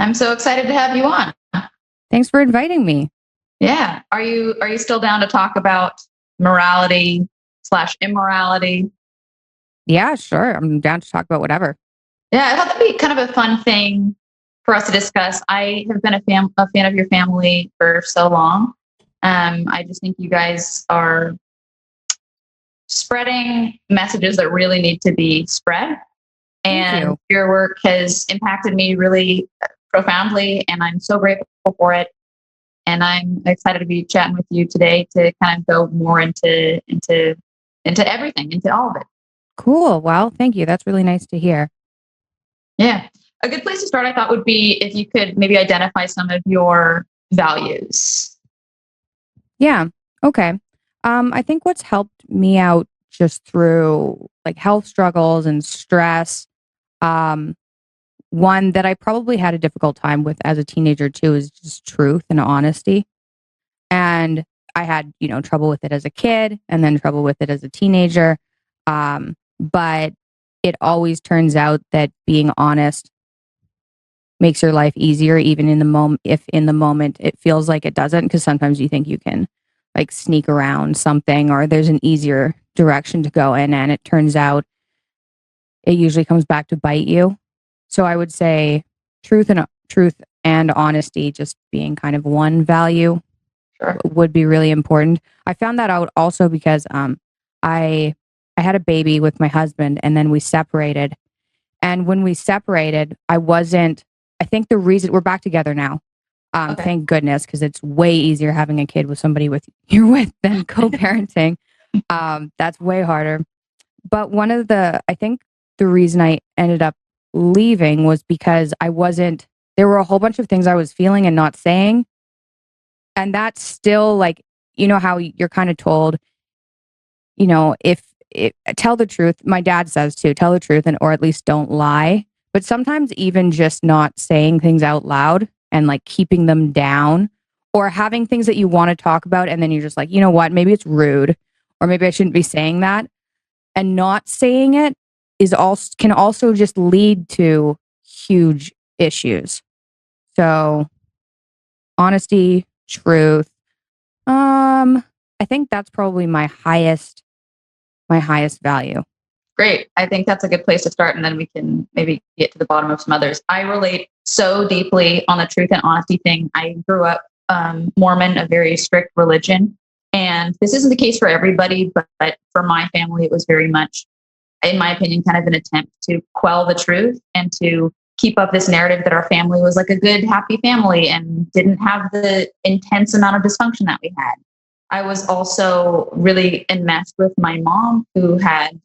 I'm so excited to have you on. Thanks for inviting me. Yeah. Are you still down to talk about morality / immorality? Yeah, sure. I'm down to talk about whatever. Yeah, I thought that'd be kind of a fun thing for us to discuss. I have been a fan of your family for so long. I just think you guys are spreading messages that really need to be spread. And your work has impacted me really profoundly, and I'm so grateful for it. And I'm excited to be chatting with you today to kind of go more into everything, into all of it. Cool. Well, thank you. That's really nice to hear. Yeah. A good place to start, I thought, would be if you could maybe identify some of your values. Yeah. Okay. I think what's helped me out just through like health struggles and stress, one that I probably had a difficult time with as a teenager too is just truth and honesty. And I had, trouble with it as a kid and then trouble with it as a teenager. But it always turns out that being honest makes your life easier, even in the moment, if in the moment it feels like it doesn't, because sometimes you think you can like sneak around something or there's an easier direction to go in, and it turns out it usually comes back to bite you. So I would say truth and honesty just being kind of one value would be really important. I found that out also because I had a baby with my husband, and then we separated. And when we separated, I think the reason we're back together now, thank goodness, because it's way easier having a kid with somebody you're with than co-parenting. That's way harder. But I think the reason I ended up leaving was because there were a whole bunch of things I was feeling and not saying. And that's still like, how you're kind of told, if tell the truth. My dad says too, tell the truth or at least don't lie. But sometimes even just not saying things out loud and like keeping them down, or having things that you want to talk about and then you're just like, you know what, maybe it's rude, or maybe I shouldn't be saying that. And not saying it can also just lead to huge issues. So honesty, truth. I think that's probably my highest value. Great. I think that's a good place to start, and then we can maybe get to the bottom of some others. I relate so deeply on the truth and honesty thing. I grew up Mormon, a very strict religion, and this isn't the case for everybody, but for my family, it was very much, in my opinion, kind of an attempt to quell the truth and to keep up this narrative that our family was like a good, happy family and didn't have the intense amount of dysfunction that we had. I was also really enmeshed with my mom, who had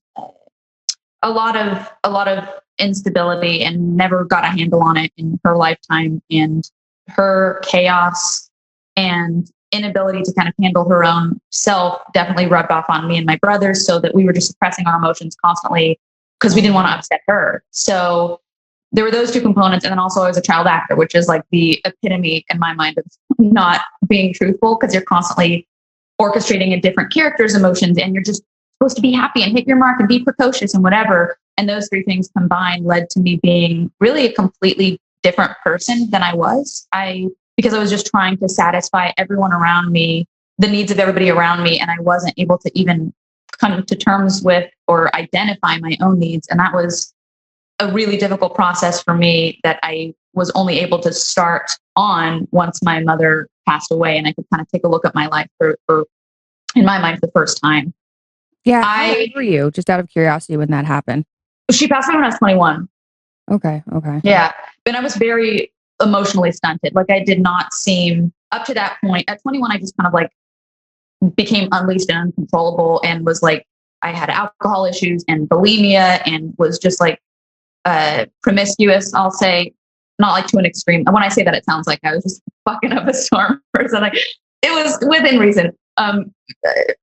a lot of instability and never got a handle on it in her lifetime, and her chaos and inability to kind of handle her own self definitely rubbed off on me and my brothers, so that we were just suppressing our emotions constantly because we didn't want to upset her. So there were those two components. And then also I was a child actor, which is like the epitome in my mind of not being truthful, because you're constantly orchestrating a different character's emotions, and you're just supposed to be happy and hit your mark and be precocious and whatever. And those three things combined led to me being really a completely different person than I was. Because I was just trying to satisfy everyone around me, the needs of everybody around me. And I wasn't able to even come to terms with or identify my own needs. And that was a really difficult process for me that I was only able to start on once my mother passed away, and I could kind of take a look at my life for in my mind, for the first time. Yeah. How old were you, just out of curiosity, when that happened? She passed away when I was 21. Okay. Yeah. And I was very emotionally stunted. Like, I did not seem, up to that point, at 21, I just kind of like became unleashed and uncontrollable, and was like, I had alcohol issues and bulimia, and was just like promiscuous, I'll say, not like to an extreme. And when I say that, it sounds like I was just fucking up a storm or something. It was within reason.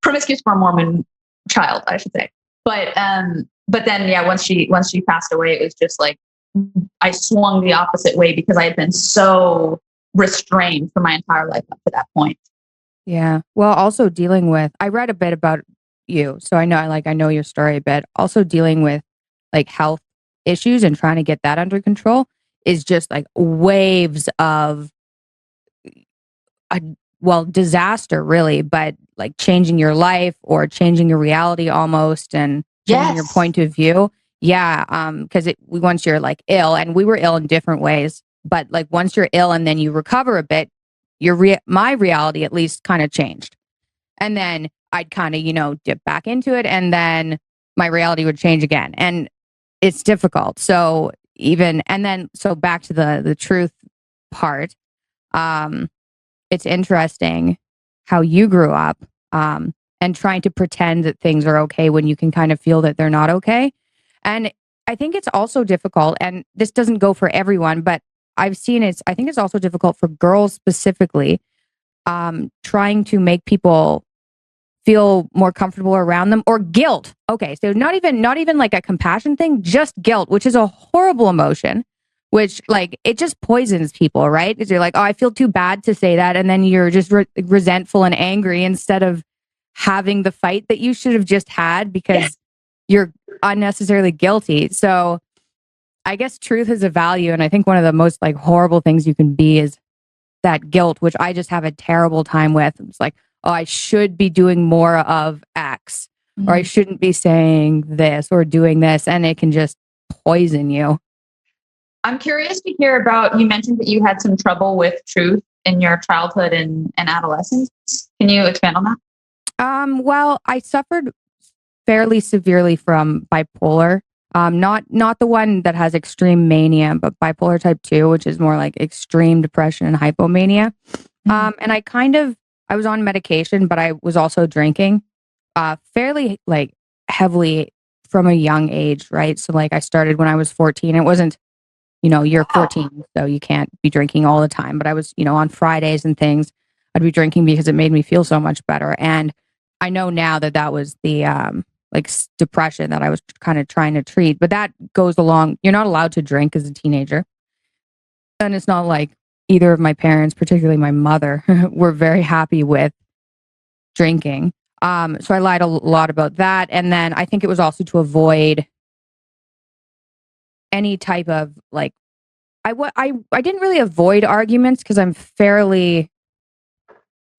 Promiscuous for a Mormon child, I should say. But then, yeah, once she passed away, it was just like I swung the opposite way, because I had been so restrained for my entire life up to that point. Yeah. Well, also dealing with, I read a bit about you, so I know your story a bit. Also dealing with like health issues and trying to get that under control is just like waves of disaster, really, but like changing your life or changing your reality almost, and changing your point of view. Yeah. Because once you're like ill, and we were ill in different ways, but like once you're ill and then you recover a bit, my reality at least kind of changed. And then I'd kind of, dip back into it, and then my reality would change again. And it's difficult. So back to the truth part. It's interesting how you grew up, and trying to pretend that things are okay when you can kind of feel that they're not okay. And I think it's also difficult, and this doesn't go for everyone, but I think it's also difficult for girls specifically, trying to make people feel more comfortable around them, or guilt. Okay, so not even like a compassion thing, just guilt, which is a horrible emotion, which like it just poisons people, right? Because you're like, oh, I feel too bad to say that, and then you're just resentful and angry instead of having the fight that you should have just had because you're unnecessarily guilty. So I guess truth is a value, and I think one of the most like horrible things you can be is that guilt, which I just have a terrible time with. It's like, oh, I should be doing more of X, or I shouldn't be saying this or doing this, and it can just poison you. I'm curious to hear about, you mentioned that you had some trouble with truth in your childhood and adolescence. Can you expand on that? Well, I suffered fairly severely from bipolar. Not the one that has extreme mania, but bipolar type 2, which is more like extreme depression and hypomania. And I was on medication, but I was also drinking, fairly like heavily from a young age, right? So like I started when I was 14. It wasn't, you're 14, so you can't be drinking all the time. But I was, on Fridays and things, I'd be drinking because it made me feel so much better. And I know now that was the depression that I was kind of trying to treat. But that goes along. You're not allowed to drink as a teenager, and it's not like either of my parents, particularly my mother, were very happy with drinking. So I lied a lot about that, and then I think it was also to avoid any type of like, I didn't really avoid arguments because I'm fairly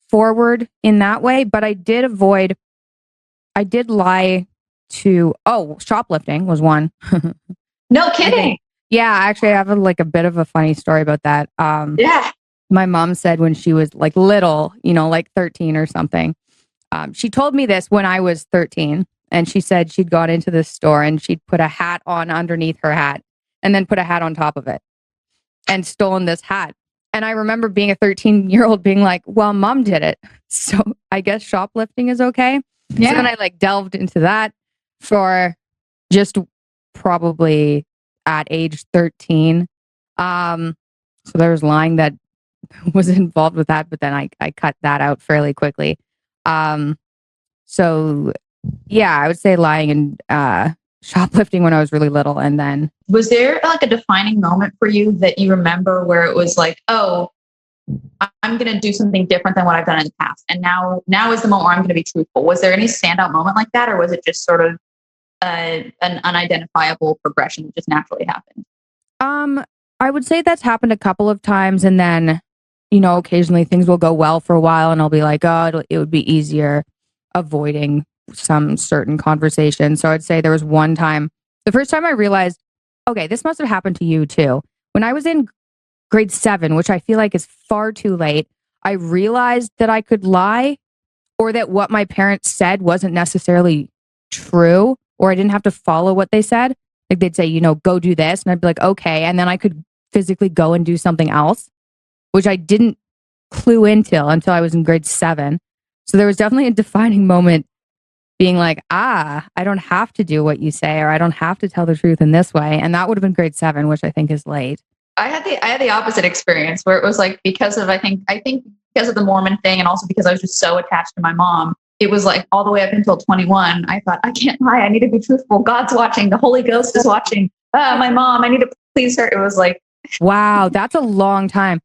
forward in that way, but I did lie to, shoplifting was one. No kidding. Yeah, actually I have a bit of a funny story about that. My mom said when she was like little, like 13 or something, she told me this when I was 13, and she said she'd gone into this store and she'd put a hat on underneath her hat and then put a hat on top of it and stolen this hat. And I remember being a 13-year-old being like, well, mom did it, so I guess shoplifting is okay. Yeah. So then I delved into that for just probably at age 13. So there was lying that was involved with that, but then I cut that out fairly quickly. So yeah, I would say lying and shoplifting when I was really little. And then, was there like a defining moment for you that you remember where it was like, oh, I'm going to do something different than what I've done in the past, and now is the moment where I'm going to be truthful? Was there any standout moment like that, or was it just sort of an unidentifiable progression that just naturally happened? I would say that's happened a couple of times, and then, occasionally things will go well for a while, and I'll be like, oh, it would be easier avoiding some certain conversation. So I'd say there was one time, the first time I realized, okay, this must have happened to you too. When I was in grade 7, which I feel like is far too late, I realized that I could lie, or that what my parents said wasn't necessarily true, or I didn't have to follow what they said. Like they'd say, go do this. And I'd be like, okay. And then I could physically go and do something else, which I didn't clue until I was in grade 7. So there was definitely a defining moment being like, I don't have to do what you say, or I don't have to tell the truth in this way. And that would have been grade 7, which I think is late. I had the opposite experience where it was like, because of, I think because of the Mormon thing, and also because I was just so attached to my mom, it was like all the way up until 21. I thought, I can't lie. I need to be truthful. God's watching. The Holy Ghost is watching. My mom, I need to please her. It was like, wow, that's a long time.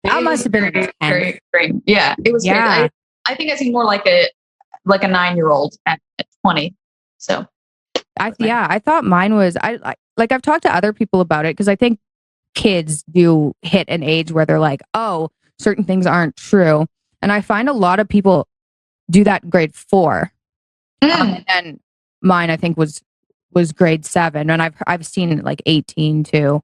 That must have been very. Yeah, it was. Yeah. I think I seemed more like a 9-year-old at 20. So I thought mine was, I've talked to other people about it, because I think kids do hit an age where they're like, oh, certain things aren't true. And I find a lot of people do that in grade 4. And then mine, I think, was grade 7. And I've seen it like 18 too.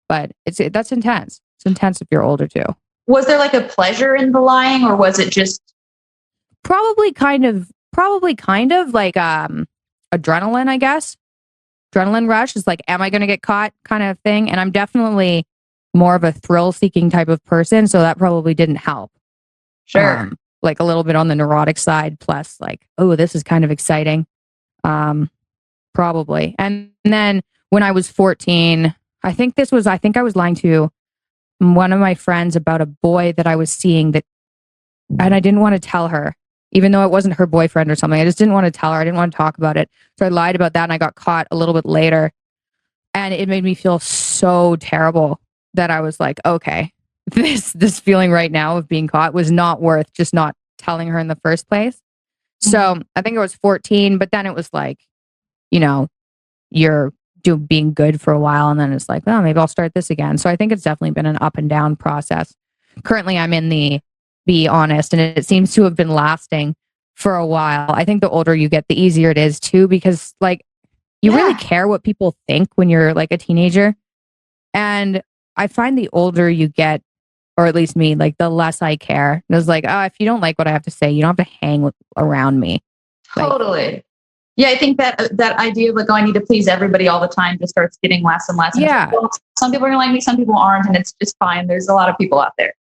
But that's intense. It's intense if you're older too. Was there like a pleasure in the lying, or was it just probably kind of like adrenaline, I guess. Adrenaline rush is like, am I going to get caught kind of thing? And I'm definitely more of a thrill-seeking type of person, so that probably didn't help. Sure. Like a little bit on the neurotic side, plus like, oh, this is kind of exciting. Probably. And then when I was 14, I think I was lying to one of my friends about a boy that I was seeing and I didn't want to tell her, even though it wasn't her boyfriend or something. I just didn't want to tell her. I didn't want to talk about it. So I lied about that, and I got caught a little bit later. And it made me feel so terrible that I was like, okay, this feeling right now of being caught was not worth just not telling her in the first place. So I think I was 14, but then it was like, you're being good for a while, and then it's like, oh, maybe I'll start this again. So I think it's definitely been an up and down process. Currently, I'm in the be honest, and it seems to have been lasting for a while. I think the older you get, the easier it is too, because like you really care what people think when you're like a teenager. And I find the older you get, or at least me, like the less I care. It was like, oh, if you don't like what I have to say, you don't have to hang around me. Totally. Like, yeah, I think that idea of like, oh, I need to please everybody all the time just starts getting less and less. Yeah. And some people are like me, some people aren't, and it's just fine. There's a lot of people out there.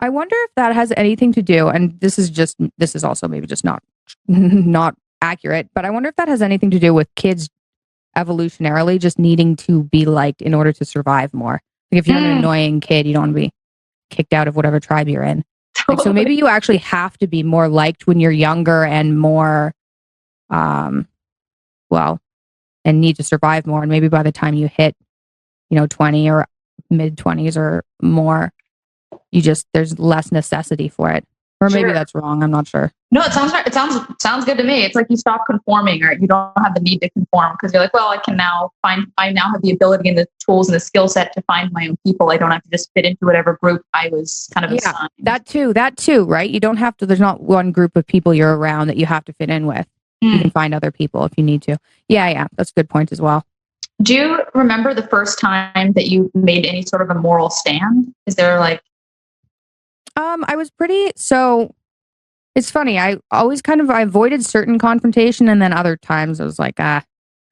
I wonder if that has anything to do, and this is also maybe just not accurate, but I wonder if that has anything to do with kids evolutionarily just needing to be liked in order to survive more. Like if you're an annoying kid, you don't want to be kicked out of whatever tribe you're in. Totally. Like, so maybe you actually have to be more liked when you're younger and more, and need to survive more. And maybe by the time you hit, 20 or mid 20s or more, there's less necessity for it. Or maybe that's wrong. I'm not sure. No, it sounds right. It sounds good to me. It's like you stop conforming, or you don't have the need to conform because you're like, well, I now have the ability and the tools and the skill set to find my own people. I don't have to just fit into whatever group I was kind of assigned. That too, right? You don't have to, there's not one group of people you're around that you have to fit in with. You can find other people if you need to. Yeah. That's a good point as well. Do you remember the first time that you made any sort of a moral stand? Is there like, I was so it's funny. I always I avoided certain confrontation, and then other times I was like, I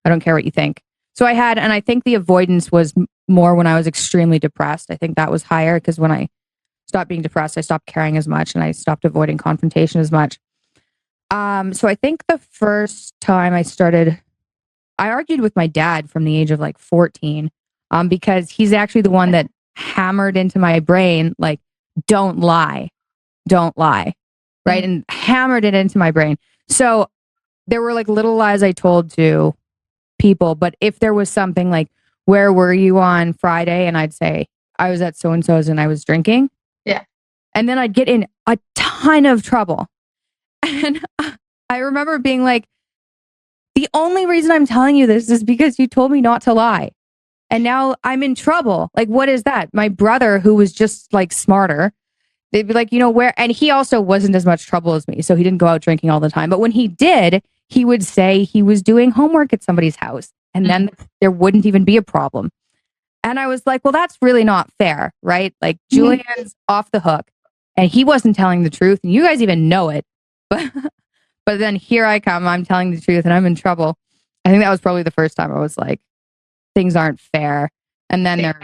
don't care what you think. So I think the avoidance was more when I was extremely depressed. I think that was higher because when I stopped being depressed, I stopped caring as much and I stopped avoiding confrontation as much. So I think the first time I argued with my dad from the age of like 14, because he's actually the one that hammered into my brain, like, don't lie, right? And hammered it into my brain. So there were like little lies I told to people, but if there was something like, where were you on Friday? And I'd say, I was at so-and-so's and I was drinking. Yeah. And then I'd get in a ton of trouble. And I remember being like, the only reason I'm telling you this is because you told me not to lie. And now I'm in trouble. Like, what is that? My brother, who was just like smarter, they'd be like, where? And he also wasn't as much trouble as me. So he didn't go out drinking all the time. But when he did, he would say he was doing homework at somebody's house. And then there wouldn't even be a problem. And I was like, well, that's really not fair, right? Like Julianne's off the hook and he wasn't telling the truth. And you guys even know it. But then here I come, I'm telling the truth and I'm in trouble. I think that was probably the first time I was like, things aren't fair. And then there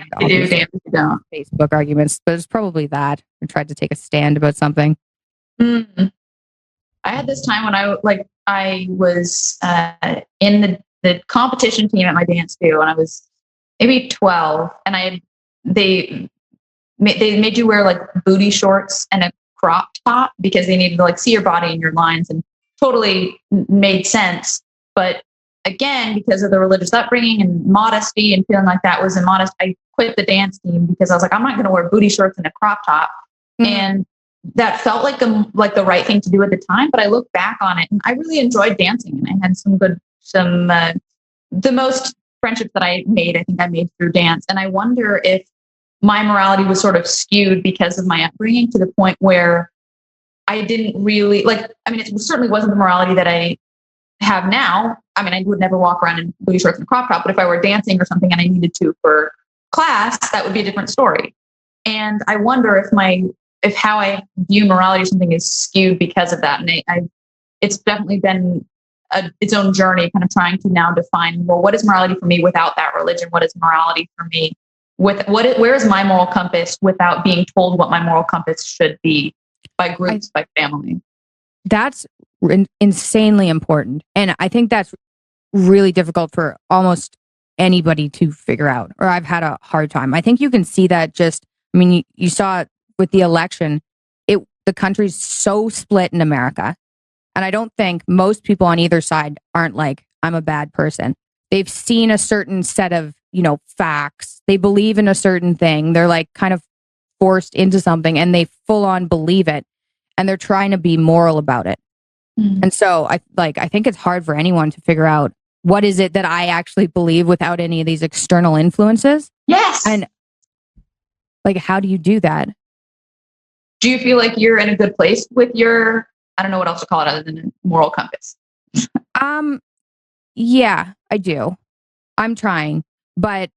are Facebook arguments, but it's probably that. I tried to take a stand about something. I had this time when I was in the competition team at my dance studio, and I was maybe 12, and they made you wear like booty shorts and a crop top because they needed to like see your body and your lines, and totally made sense. But again, because of the religious upbringing and modesty and feeling like that was immodest, I quit the dance team because I was like, I'm not going to wear booty shorts and a crop top. And that felt like the right thing to do at the time. But I look back on it and I really enjoyed dancing, and I had the most friendships that I made, I think I made through dance. And I wonder if my morality was sort of skewed because of my upbringing to the point where I didn't really it certainly wasn't the morality that I have now. I mean, I would never walk around in booty shorts and a crop top, but if I were dancing or something and I needed to for class, that would be a different story. And I wonder if how I view morality or something is skewed because of that. And it's definitely been its own journey, kind of trying to now define, well, what is morality for me without that religion? What is morality for me where is my moral compass without being told what my moral compass should be by groups, by family? That's insanely important. And I think that's really difficult for almost anybody to figure out, or I've had a hard time. I think you can see that you saw it with the election. The country's so split in America. And I don't think most people on either side aren't like, I'm a bad person. They've seen a certain set of, facts. They believe in a certain thing. They're like kind of forced into something and they full on believe it. And they're trying to be moral about it. And so I think it's hard for anyone to figure out what is it that I actually believe without any of these external influences. Yes. And how do you do that? Do you feel like you're in a good place with your, I don't know what else to call it other than a moral compass? Yeah, I do. I'm trying, but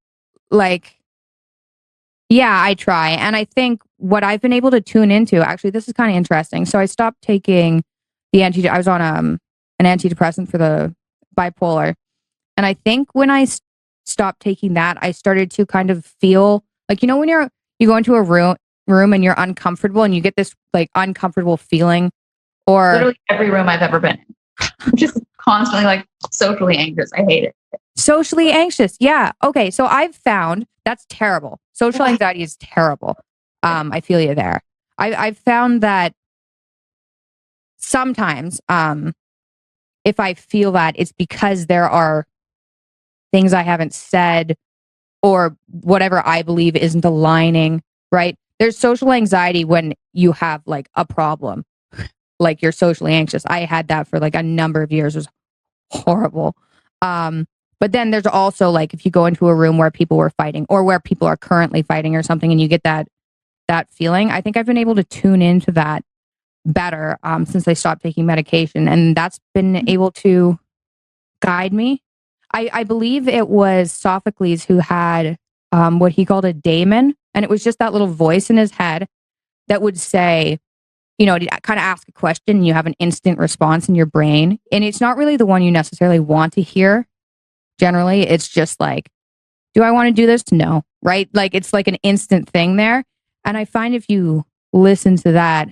yeah, I try. And I think what I've been able to tune into, actually, this is kind of interesting. So I stopped taking I was on an antidepressant for the bipolar. And I think when I stopped taking that, I started to kind of feel when you go into a room and you're uncomfortable and you get this uncomfortable feeling, or literally every room I've ever been in. I'm just constantly socially anxious. I hate it. Socially anxious. Yeah. Okay. So I've found that's terrible. Social anxiety is terrible. I feel you there. I've found that sometimes, if I feel that, it's because there are things I haven't said or whatever I believe isn't aligning, right? There's social anxiety when you have a problem, you're socially anxious. I had that for a number of years. It was horrible. But then there's also if you go into a room where people were fighting or where people are currently fighting or something and you get that feeling. I think I've been able to tune into that better since I stopped taking medication, and that's been able to guide me. I believe it was Sophocles who had what he called a daemon, and it was just that little voice in his head that would say, kind of ask a question and you have an instant response in your brain, and it's not really the one you necessarily want to hear. Generally, it's just do I want to do this? No, right? It's an instant thing there. And I find if you listen to that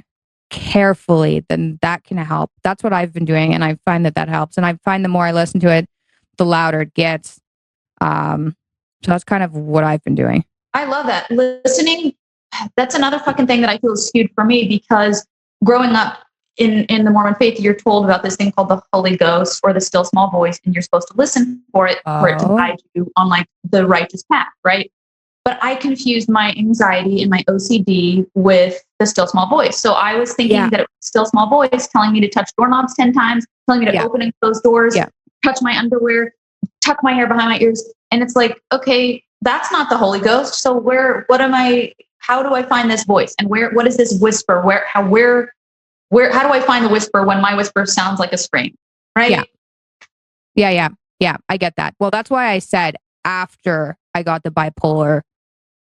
carefully, then that can help. That's what I've been doing. And I find that helps. And I find the more I listen to it, the louder it gets. So that's kind of what I've been doing. I love that. Listening, that's another fucking thing that I feel is skewed for me, because growing up in the Mormon faith, you're told about this thing called the Holy Ghost or the still small voice, and you're supposed to listen for it to guide you on the righteous path, right? But I confused my anxiety and my OCD with the still small voice. So I was thinking that it was still small voice telling me to touch doorknobs 10 times, telling me to open and close doors, touch my underwear, tuck my hair behind my ears. And it's okay, that's not the Holy Ghost. So how do I find this voice? And what is this whisper? How do I find the whisper when my whisper sounds like a scream? Right? Yeah. I get that. Well, that's why I said after I got the bipolar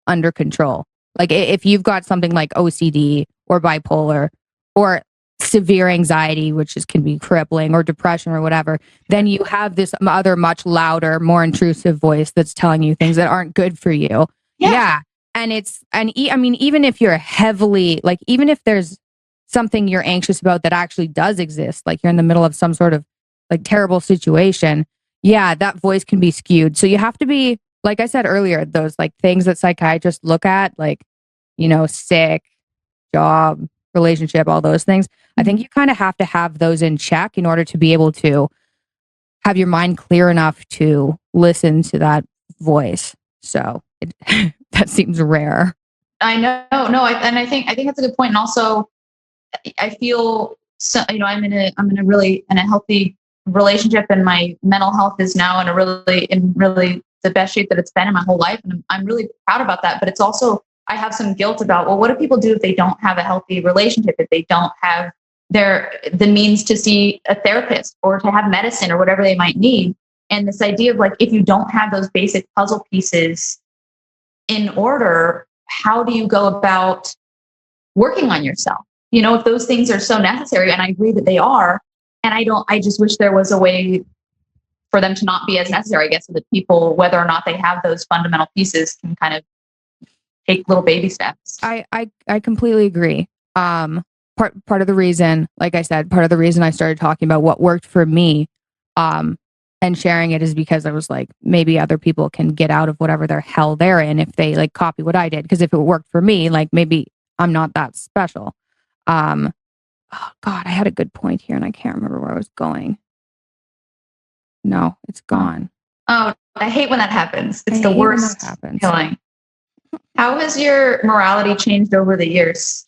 under control. If you've got something like OCD or bipolar or severe anxiety, which can be crippling, or depression or whatever, then you have this other much louder, more intrusive voice that's telling you things that aren't good for you. Yeah. And even if you're heavily, even if there's something you're anxious about that actually does exist, you're in the middle of some sort of terrible situation, that voice can be skewed. So you have to be, like I said earlier, those things that psychiatrists look at, sick, job, relationship, all those things. I think you kind of have to have those in check in order to be able to have your mind clear enough to listen to that voice. So that seems rare. I know. No, I think that's a good point. And also, I feel I'm in a really healthy relationship, and my mental health is now in a really the best shape that it's been in my whole life. And I'm really proud about that. But it's also, I have some guilt about, well, what do people do if they don't have a healthy relationship, if they don't have the means to see a therapist or to have medicine or whatever they might need? And this idea of like, if you don't have those basic puzzle pieces in order, how do you go about working on yourself? You know, if those things are so necessary, and I agree that they are, and I just wish there was a way for them to not be as necessary, I guess, so that people, whether or not they have those fundamental pieces, can kind of take little baby steps. I completely agree. Part of the reason, like I said, part of the reason I started talking about what worked for me, and sharing it is because I was like, maybe other people can get out of whatever their hell they're in if they like copy what I did. Because if it worked for me, like maybe I'm not that special. Oh God, I had a good point here and I can't remember where I was going. No, it's gone. Oh, I hate when that happens. It's the worst feeling. How has your morality changed over the years?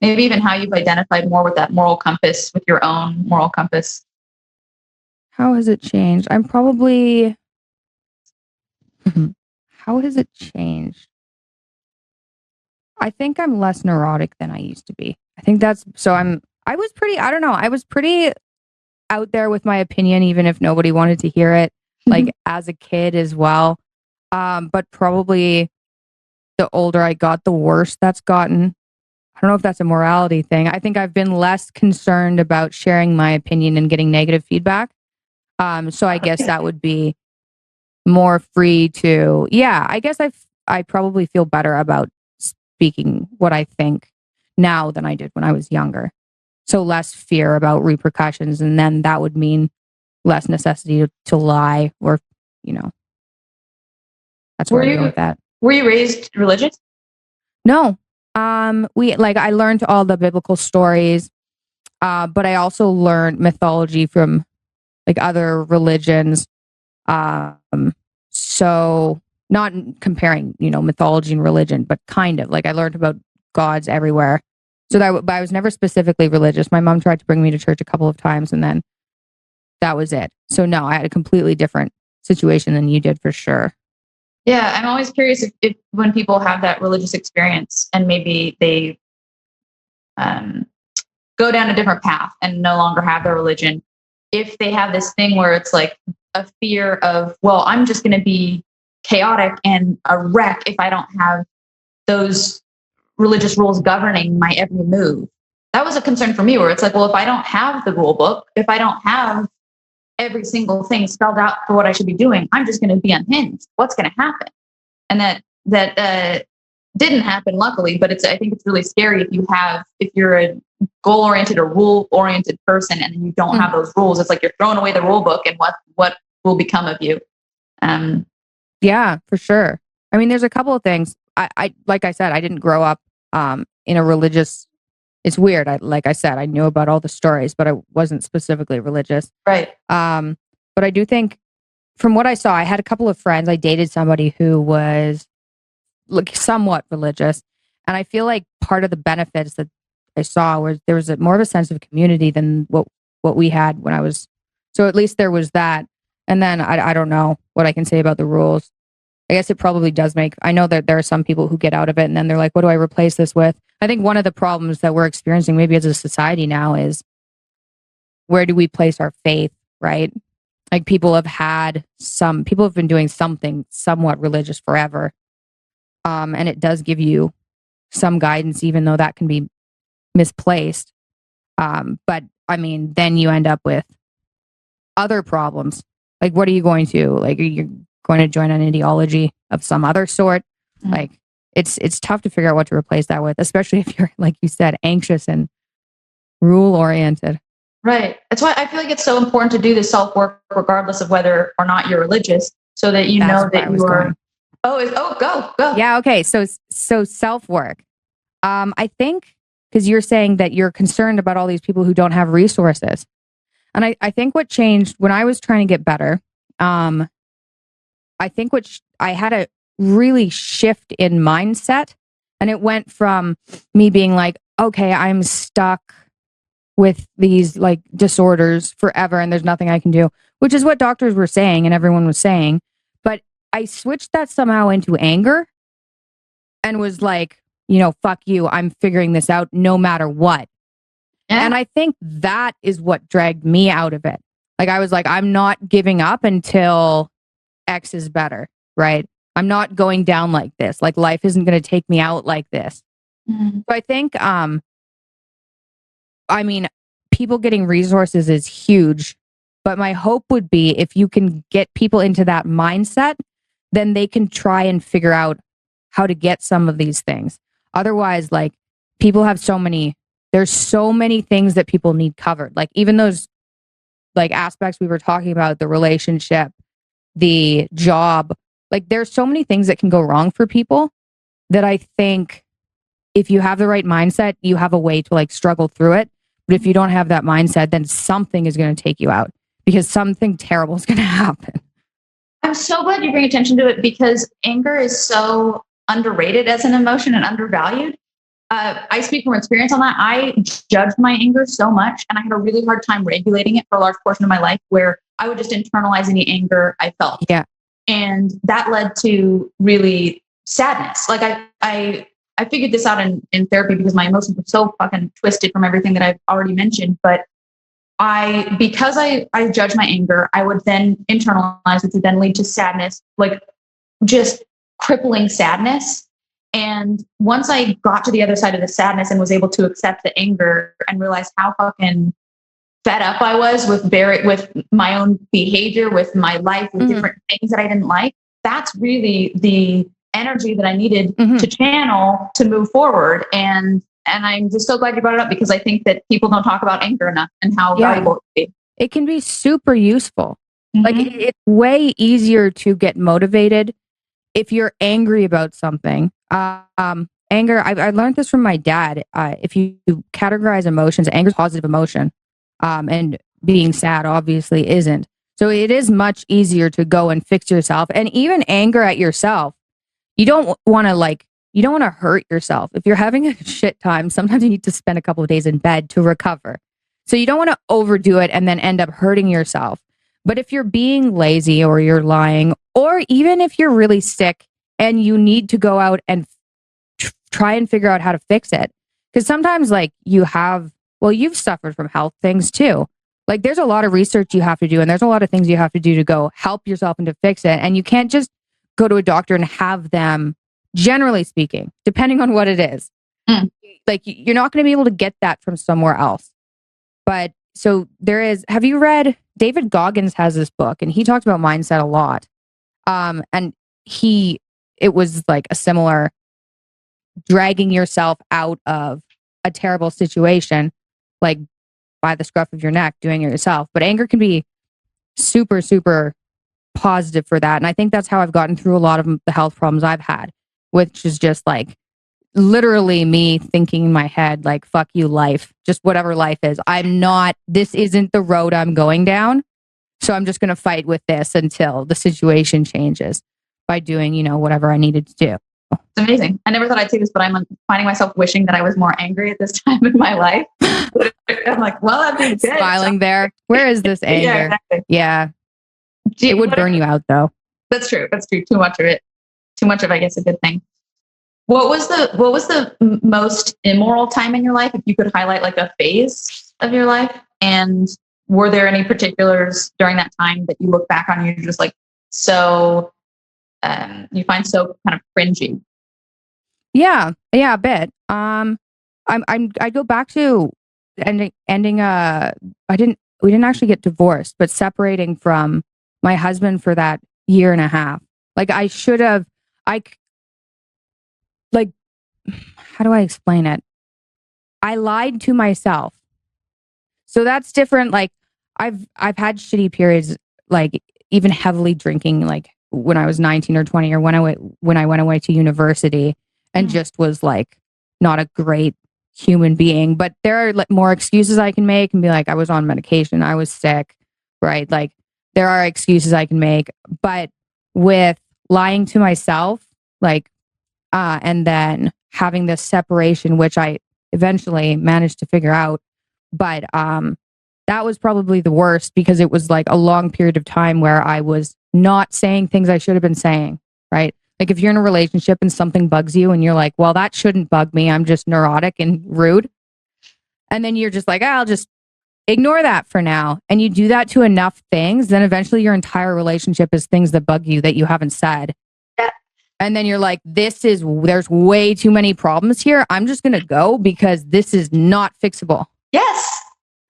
Maybe even how you've identified more with that moral compass, with your own moral compass. How has it changed? I'm probably... How has it changed? I think I'm less neurotic than I used to be. I think that's... So I was pretty... I don't know. I was pretty out there with my opinion, even if nobody wanted to hear it, like as a kid as well. But probably the older I got, the worse that's gotten. I don't know if that's a morality thing. I think I've been less concerned about sharing my opinion and getting negative feedback. So I guess that would be more free to, yeah, I guess I probably feel better about speaking what I think now than I did when I was younger. So less fear about repercussions. And then that would mean less necessity to lie or, you know, that's where I'm going with that. Were you raised religious? No. I learned all the biblical stories, but I also learned mythology from like other religions. So not comparing, you know, mythology and religion, but kind of like I learned about gods everywhere. So but I was never specifically religious. My mom tried to bring me to church a couple of times and then that was it. So no, I had a completely different situation than you did for sure. Yeah, I'm always curious if when people have that religious experience and maybe they go down a different path and no longer have their religion, if they have this thing where it's like a fear of, well, I'm just going to be chaotic and a wreck if I don't have those religious rules governing my every move. That was a concern for me where it's like, well, if I don't have the rule book, if I don't have every single thing spelled out for what I should be doing, I'm just going to be unhinged. What's going to happen? And that didn't happen, luckily, but I think it's really scary if you're a goal-oriented or rule-oriented person and you don't have those rules. It's like you're throwing away the rule book and what will become of you. Yeah, for sure. I mean, there's a couple of things. I like I said, I didn't grow up in a religious. It's weird. Like I said, I knew about all the stories, but I wasn't specifically religious. Right. But I do think from what I saw, I had a couple of friends. I dated somebody who was like somewhat religious. And I feel like part of the benefits that I saw was there was more of a sense of community than what we had when I was. So at least there was that. And then I don't know what I can say about the rules. I guess it probably does I know that there are some people who get out of it and then they're like, what do I replace this with? I think one of the problems that we're experiencing maybe as a society now is where do we place our faith, right? Like people have been doing something somewhat religious forever. And it does give you some guidance, even though that can be misplaced. But I mean, then you end up with other problems. Like, what are you going to, like, are you going to join an ideology of some other sort? Mm-hmm. Like, it's tough to figure out what to replace that with, especially if you're, like you said, anxious and rule oriented. Right. That's why I feel like it's so important to do the self-work regardless of whether or not you're religious, so that you know that you are. Go. Yeah. Okay. So self-work. I think because you're saying that you're concerned about all these people who don't have resources. And I think what changed when I was trying to get better, I think I had a really shift in mindset, and it went from me being like, okay, I'm stuck with these like disorders forever and there's nothing I can do, which is what doctors were saying and everyone was saying. But I switched that somehow into anger and was like, fuck you. I'm figuring this out no matter what. Yeah. And I think that is what dragged me out of it. Like, I was like, I'm not giving up until X is better, right? I'm not going down like this. Like, life isn't going to take me out like this. So I think, people getting resources is huge, but my hope would be if you can get people into that mindset, then they can try and figure out how to get some of these things. Otherwise, like, people have there's so many things that people need covered. Like, even those like aspects we were talking about, the relationship, the job, like there's so many things that can go wrong for people that I think if you have the right mindset, you have a way to like struggle through it. But if you don't have that mindset, then something is going to take you out because something terrible is going to happen. I'm so glad you bring attention to it because anger is so underrated as an emotion and undervalued. I speak from experience on that. I judged my anger so much and I had a really hard time regulating it for a large portion of my life where I would just internalize any anger I felt. Yeah. And that led to really sadness. Like I figured this out in therapy because my emotions were so fucking twisted from everything that I've already mentioned. But because I judged my anger, I would then internalize, which would then lead to sadness, like just crippling sadness. And once I got to the other side of the sadness and was able to accept the anger and realize how fucking fed up I was with my own behavior, with my life, with different things that I didn't like, that's really the energy that I needed to channel to move forward. And I'm just so glad you brought it up because I think that people don't talk about anger enough and how valuable it can be. It can be super useful. Like it's way easier to get motivated if you're angry about something. Anger, I learned this from my dad. If you categorize emotions, anger is a positive emotion. And being sad obviously isn't. So it is much easier to go and fix yourself. And even anger at yourself, you don't want to hurt yourself. If you're having a shit time, sometimes you need to spend a couple of days in bed to recover. So you don't want to overdo it and then end up hurting yourself. But if you're being lazy or you're lying, or even if you're really sick and you need to go out and try and figure out how to fix it. Because sometimes like you've suffered from health things too. Like there's a lot of research you have to do and there's a lot of things you have to do to go help yourself and to fix it. And you can't just go to a doctor and have them, generally speaking, depending on what it is. Like you're not going to be able to get that from somewhere else. But so have you read, David Goggins has this book and he talks about mindset a lot. And it was like a similar dragging yourself out of a terrible situation, like by the scruff of your neck, doing it yourself. But anger can be super, super positive for that. And I think that's how I've gotten through a lot of the health problems I've had, which is just like literally me thinking in my head, like, fuck you, life, just whatever life is. This isn't the road I'm going down. So I'm just going to fight with this until the situation changes by doing, whatever I needed to do. It's amazing. I never thought I'd say this, but I'm finding myself wishing that I was more angry at this time in my life. I'm like, well, I'd be good. Smiling there. Where is this anger? Yeah, exactly. Yeah. It would burn you out though. That's true. Too much of it. Too much of, I guess, a good thing. What was the most immoral time in your life? If you could highlight like a phase of your life, and were there any particulars during that time that you look back on and you're just like, so you find so kind of cringy? Yeah, a bit. I go back to ending. We didn't actually get divorced, but separating from my husband for that year and a half. Like I should have. How do I explain it? I lied to myself. So that's different. Like I've had shitty periods, like even heavily drinking, like when I was 19 or 20, or when I went away to university and just was like not a great human being. But there are like more excuses I can make and be like, I was on medication, I was sick, right? Like there are excuses I can make. But with lying to myself, like, and then having this separation, which I eventually managed to figure out, But that was probably the worst because it was like a long period of time where I was not saying things I should have been saying, right? Like if you're in a relationship and something bugs you and you're like, well, that shouldn't bug me. I'm just neurotic and rude. And then you're just like, I'll just ignore that for now. And you do that to enough things, then eventually your entire relationship is things that bug you that you haven't said. Yeah. And then you're like, there's way too many problems here. I'm just going to go because this is not fixable. Yes.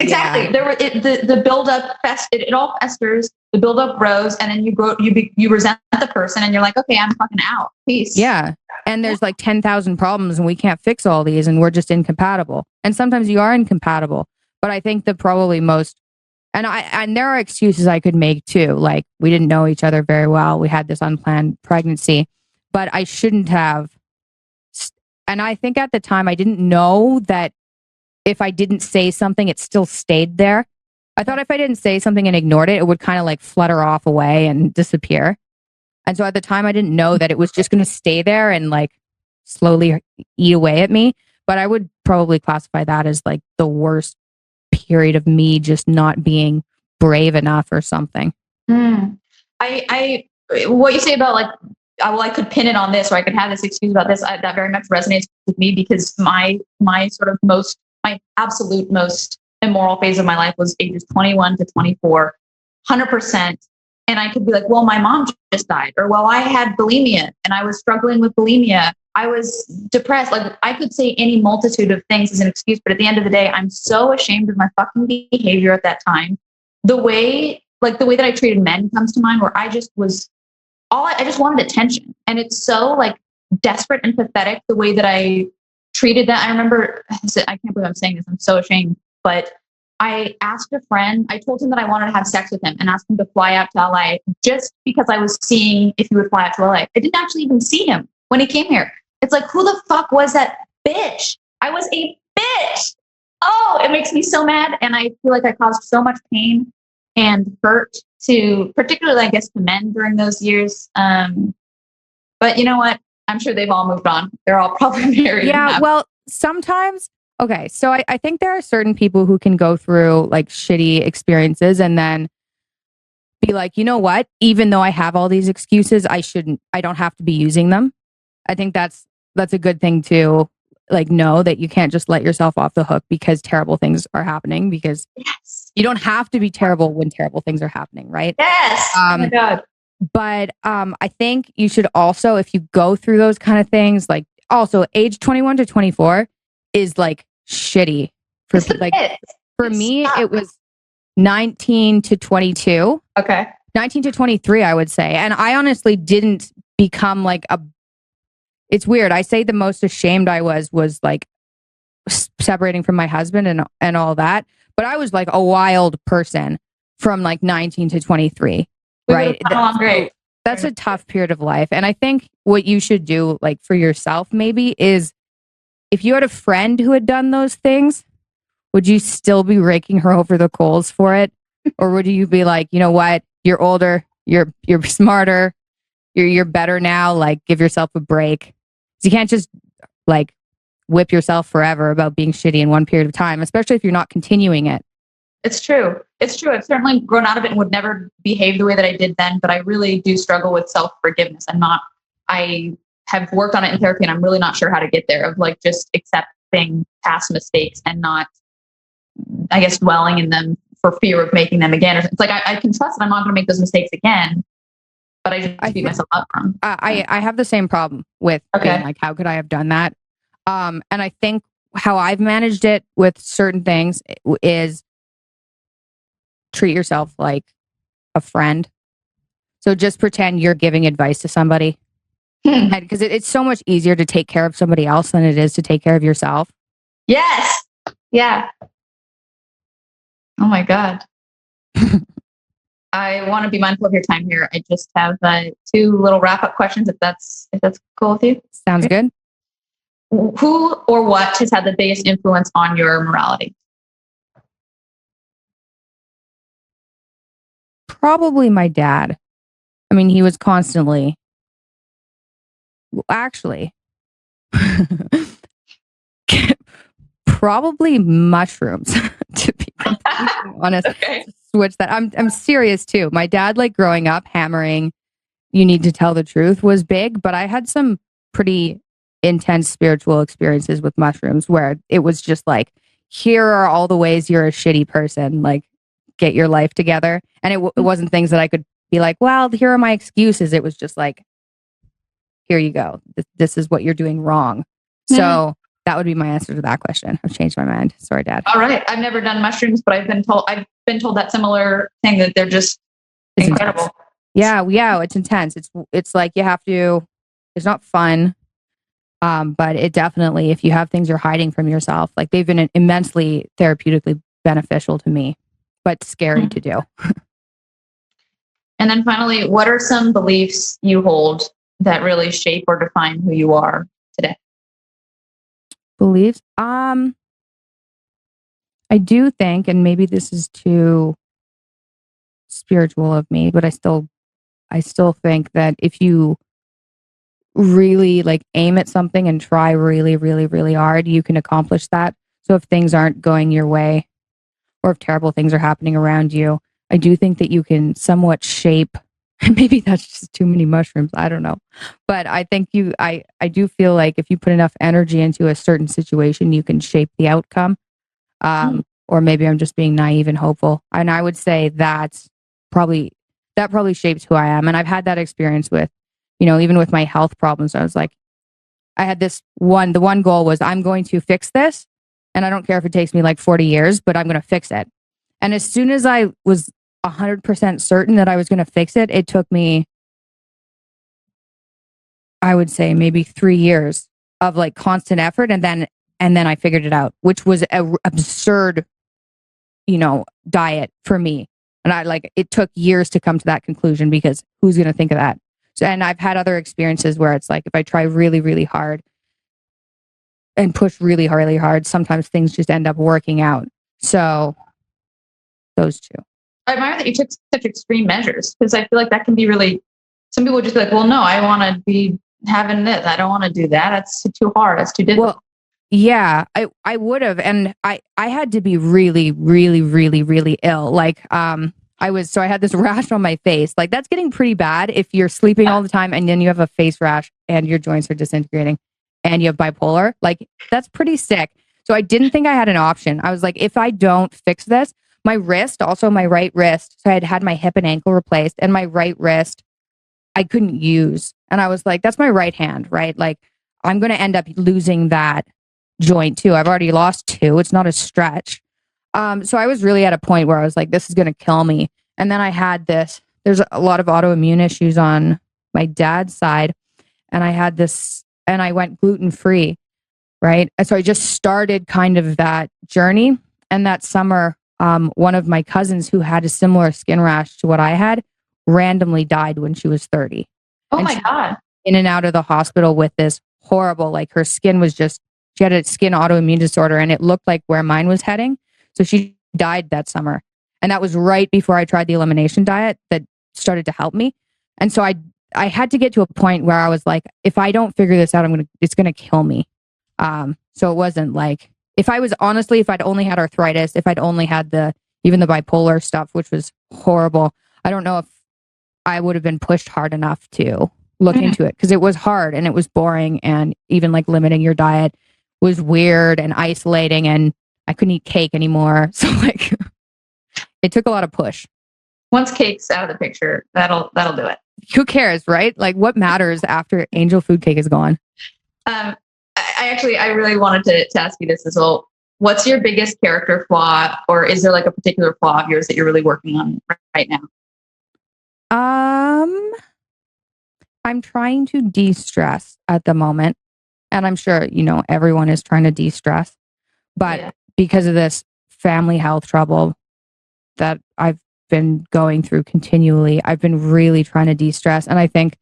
Exactly. Yeah. The build up it all festers. The build up grows, and then you resent the person, and you're like, okay, I'm fucking out. Peace. Yeah, and there's like 10,000 problems, and we can't fix all these, and we're just incompatible. And sometimes you are incompatible, but I think the probably most, and there are excuses I could make too. Like we didn't know each other very well. We had this unplanned pregnancy, but I shouldn't have. And I think at the time I didn't know that. If I didn't say something, it still stayed there. I thought if I didn't say something and ignored it, it would kind of like flutter off away and disappear. And so at the time, I didn't know that it was just going to stay there and like slowly eat away at me. But I would probably classify that as like the worst period of me just not being brave enough or something. I what you say about like, well, I could pin it on this, or I could have this excuse about this. That very much resonates with me because my absolute most immoral phase of my life was ages 21 to 24, 100%. And I could be like, well, my mom just died, or well, I had bulimia and I was struggling with bulimia. I was depressed. Like I could say any multitude of things as an excuse, but at the end of the day, I'm so ashamed of my fucking behavior at that time. The way that I treated men comes to mind, where I just wanted attention. And it's so like desperate and pathetic the way that I treated that. I remember, I can't believe I'm saying this. I'm so ashamed, but I asked a friend, I told him that I wanted to have sex with him and asked him to fly out to LA just because I was seeing if he would fly out to LA. I didn't actually even see him when he came here. It's like, who the fuck was that bitch? I was a bitch. Oh, it makes me so mad. And I feel like I caused so much pain and hurt to, particularly, I guess, to men during those years. But you know what? I'm sure they've all moved on. They're all probably married. Yeah, well, sometimes, okay, so I think there are certain people who can go through like shitty experiences and then be like, you know what? Even though I have all these excuses, I don't have to be using them. I think that's a good thing to like know that you can't just let yourself off the hook because terrible things are happening, because you don't have to be terrible when terrible things are happening, right? Yes. Oh my God. But I think you should also, if you go through those kind of things, like also age 21 to 24 is like shitty for like for me it was 19 to 22. Okay. 19 to 23 I would say. And I honestly didn't become like it's weird. I say the most ashamed I was like separating from my husband and all that, but I was like a wild person from like 19 to 23. Right. That's a tough period of life. And I think what you should do, like for yourself, maybe is if you had a friend who had done those things, would you still be raking her over the coals for it? Or would you be like, you know what? You're older. You're smarter. You're better now. Like give yourself a break. 'Cause you can't just like whip yourself forever about being shitty in one period of time, especially if you're not continuing it. It's true. I've certainly grown out of it and would never behave the way that I did then, but I really do struggle with self-forgiveness. I have worked on it in therapy and I'm really not sure how to get there, of like just accepting past mistakes and not, I guess, dwelling in them for fear of making them again. It's like, I can trust that I'm not going to make those mistakes again, but I just beat myself up from. I have the same problem with being like, how could I have done that? And I think how I've managed it with certain things is treat yourself like a friend. So just pretend you're giving advice to somebody. Because it's so much easier to take care of somebody else than it is to take care of yourself. Yes. Yeah. Oh my God. I want to be mindful of your time here. I just have 2 little wrap-up questions, if that's cool with you. Sounds good. Who or what has had the biggest influence on your morality? Probably my dad. I mean, he was constantly, actually, probably mushrooms, honest. Okay. Switch that. I'm serious too. My dad, like growing up, hammering, you need to tell the truth was big, but I had some pretty intense spiritual experiences with mushrooms where it was just like, here are all the ways you're a shitty person. Like, get your life together. And it wasn't things that I could be like, well, here are my excuses. It was just like, here you go. This is what you're doing wrong. So that would be my answer to that question. I've changed my mind. Sorry, Dad. All right. I've never done mushrooms, but I've been told that similar thing, that they're just incredible. Intense. Yeah, it's intense. It's like you have to. It's not fun, but it definitely, if you have things you're hiding from yourself, like they've been immensely therapeutically beneficial to me, but scary to do. And then finally, what are some beliefs you hold that really shape or define who you are today? Beliefs. I do think, and maybe this is too spiritual of me, but I still think that if you really like aim at something and try really, really, really hard, you can accomplish that. So if things aren't going your way, or if terrible things are happening around you, I do think that you can somewhat shape. Maybe that's just too many mushrooms. I don't know. But I think I do feel like if you put enough energy into a certain situation, you can shape the outcome. Or maybe I'm just being naive and hopeful. And I would say that probably shapes who I am. And I've had that experience with, even with my health problems. I was like, I had the one goal was, I'm going to fix this. And I don't care if it takes me like 40 years, but I'm going to fix it. And as soon as I was 100% certain that I was going to fix it, it took me, I would say, maybe 3 years of like constant effort. And then I figured it out, which was an absurd, diet for me. And it took years to come to that conclusion, because who's going to think of that? So, and I've had other experiences where it's like, if I try really, really hard and push really, really hard, sometimes things just end up working out. So those two. I admire that you took such extreme measures, because I feel like that can be really, some people would just be like, well, no, I want to be having this. I don't want to do that. That's too hard. That's too difficult. Well, yeah, I would have. And I had to be really, really, really, really ill. Like, I had this rash on my face. Like, that's getting pretty bad if you're sleeping all the time and then you have a face rash and your joints are disintegrating and you have bipolar. Like, that's pretty sick. So I didn't think I had an option. I was like, if I don't fix this, my wrist, also my right wrist. So I had my hip and ankle replaced, and my right wrist I couldn't use. And I was like, that's my right hand, right? Like, I'm going to end up losing that joint too. I've already lost 2. It's not a stretch. So I was really at a point where I was like, this is going to kill me. And then I had there's a lot of autoimmune issues on my dad's side. And I had this, and I went gluten-free, right? And so I just started kind of that journey. And that summer, one of my cousins who had a similar skin rash to what I had randomly died when she was 30. Oh my God. In and out of the hospital with this horrible, like her skin was just, she had a skin autoimmune disorder and it looked like where mine was heading. So she died that summer. And that was right before I tried the elimination diet that started to help me. And so I had to get to a point where I was like, if I don't figure this out, it's going to kill me. So it wasn't like, if I'd only had arthritis, if I'd only had even the bipolar stuff, which was horrible, I don't know if I would have been pushed hard enough to look into it, because it was hard and it was boring, and even like limiting your diet was weird and isolating, and I couldn't eat cake anymore. So like, it took a lot of push. Once cake's out of the picture, that'll do it. Who cares, right? Like, what matters after angel food cake is gone? I really wanted to ask you this as well. What's your biggest character flaw, or is there like a particular flaw of yours that you're really working on right now? I'm trying to de-stress at the moment, and I'm sure, everyone is trying to de-stress, but because of this family health trouble that I've been going through continually, I've been really trying to de-stress. And I think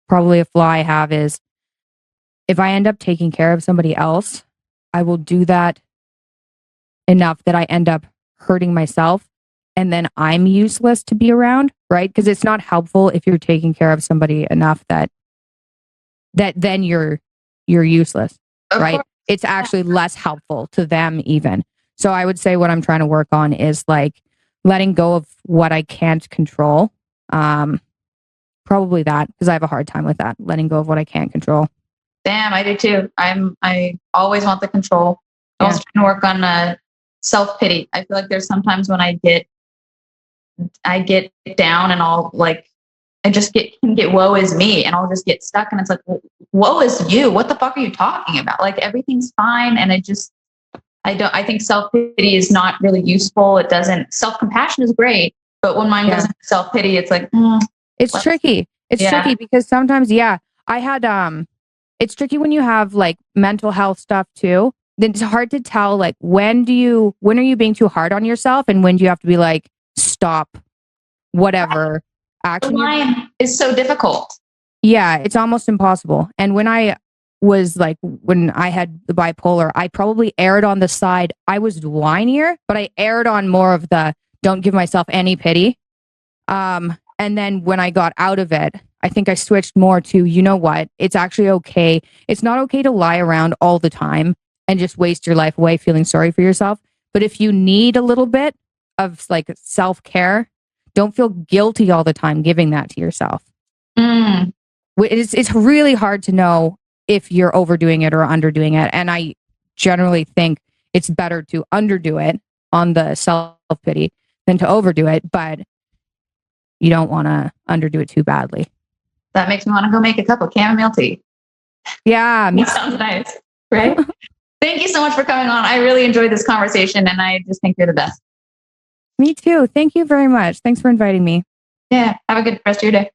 probably a flaw I have is, if I end up taking care of somebody else, I will do that enough that I end up hurting myself, and then I'm useless to be around, right? Because it's not helpful if you're taking care of somebody enough that then you're useless, right? It's actually less helpful to them even. So I would say what I'm trying to work on is like letting go of what I can't control. Probably that, because I have a hard time with that, letting go of what I can't control. Damn, I do too. I always want the control. I was trying to work on self-pity. I feel like there's sometimes when I get down and I'll like, I just can get woe is me, and I'll just get stuck, and it's like, woe is you. What the fuck are you talking about? Like everything's fine. And I think self-pity is not really useful. It doesn't, self-compassion is great, but when mine goes into self-pity, it's like, it's tricky. It's tricky because sometimes, I had, it's tricky when you have like mental health stuff too. Then it's hard to tell, like, when are you being too hard on yourself, and when do you have to be like, stop, whatever action. The line is so difficult. Yeah, it's almost impossible. And when I had the bipolar, I probably erred on the side. I was whinier, but I erred on more of the don't give myself any pity. And then when I got out of it, I think I switched more to, you know what? It's actually okay. It's not okay to lie around all the time and just waste your life away feeling sorry for yourself. But if you need a little bit of like self-care, don't feel guilty all the time giving that to yourself. It's really hard to know if you're overdoing it or underdoing it. And I generally think it's better to underdo it on the self-pity than to overdo it, but you don't want to underdo it too badly. That makes me want to go make a cup of chamomile tea. Yeah. That sounds nice, right? Thank you so much for coming on. I really enjoyed this conversation, and I just think you're the best. Me too. Thank you very much. Thanks for inviting me. Yeah. Have a good rest of your day.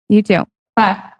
You too. Bye.